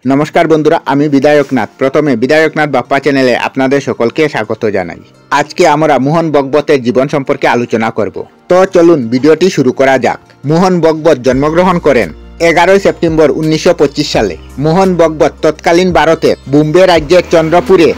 নমস্কার বন্ধুরা, আমি বিধায়কনাথ। প্রথমে বিধায়কনাথ বাপ্পা চ্যানেলে আপনাদের সকলকে স্বাগত জানাই। আজকে আমরা মোহন ভগবতের জীবন সম্পর্কে আলোচনা করব। তো চলুন ভিডিওটি শুরু করা যাক। মোহন ভগবত জন্মগ্রহণ করেন 11 সেপ্টেম্বর 1925 সালে। মোহন ভগবত তৎকালীন ভারতের বোম্বে রাজ্যের চন্দ্রপুরে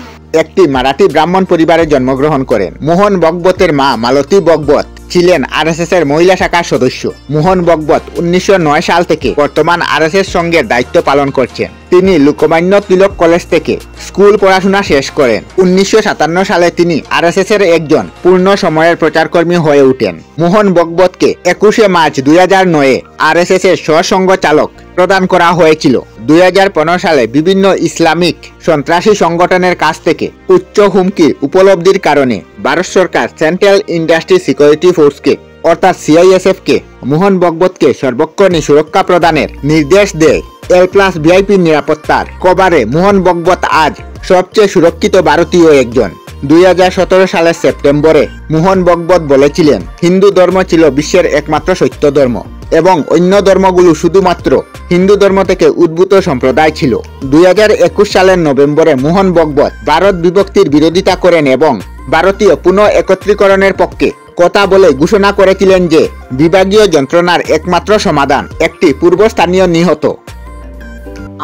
একটি মারাঠি ব্রাহ্মণ পরিবারে জন্মগ্রহণ করেন। মোহন ভগবতের মা মালতী ভগবত ছিলেন আরএসএস এর মহিলা শাখার সদস্য। মোহন ভগবত 1909 সাল থেকে বর্তমান আরএসএস সংঘের দায়িত্ব পালন করছেন। তিনি লোকমান্য তিলক কলেজ থেকে স্কুল পড়াশোনা শেষ করেন। 1957 সালে তিনি আরএসএস এর একজন পূর্ণ সময়ের প্রচারকর্মী হয়ে ওঠেন। মোহন ভগবতকে 21 মার্চ 2009 আরএসএস এর সহসংঘ চালক প্রদান করা হয়েছিল। 2015 সালে বিভিন্ন ইসলামিক সন্ত্রাসী সংগঠনের কাছ থেকে উচ্চ হুমকির উপলব্ধির কারণে ভারত সরকার সেন্ট্রাল ইন্ডাস্ট্রি সিকিউরিটি ফোর্সকে অর্থাৎ সিআইএসএফ কে মোহন ভগবতকে সর্বক্ষণিক সুরক্ষা প্রদানের নির্দেশ দেয়। এল+ ভিআইপি নিরাপত্তার কভারে মোহন ভগবত আজ সবচেয়ে সুরক্ষিত ভারতীয় একজন। 2017 সালের সেপ্টেম্বরে মোহন ভগবত বলেছিলেন, হিন্দু ধর্ম ছিল বিশ্বের একমাত্র সত্য ধর্ম এবং অন্য ধর্মগুলো শুধুমাত্র হিন্দু ধর্ম থেকে উদ্ভূত সম্প্রদায় ছিল। 2021 সালের নভেম্বরে মোহন ভগবত ভারত বিভক্তির বিরোধিতা করেন এবং ভারতীয় পুনঃ একত্রীকরণের পক্ষে কথা বলে ঘোষণা করেছিলেন যে বিভাগীয় যন্ত্রণার একমাত্র সমাধান একটি পূর্বস্থানীয় নিহত।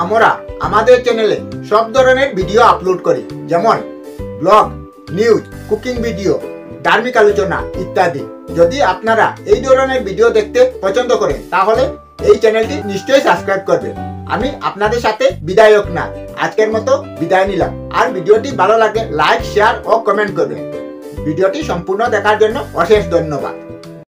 আমরা আমাদের চ্যানেলে সব ধরনের ভিডিও আপলোড করি, যেমন ব্লগ, নিউজ, কুকিং ভিডিও, ধার্মিক আলোচনা ইত্যাদি। যদি আপনারা এই ধরনের ভিডিও দেখতে পছন্দ করেন তাহলে এই চ্যানেলটি নিশ্চয়ই সাবস্ক্রাইব করবেন। আমি আপনাদের সাথে বিধায়কনাথ আজকের মতো বিদায় নিলাম। আর ভিডিওটি ভালো লাগে লাইক, শেয়ার ও কমেন্ট করবেন। ভিডিওটি সম্পূর্ণ দেখার জন্য অশেষ ধন্যবাদ।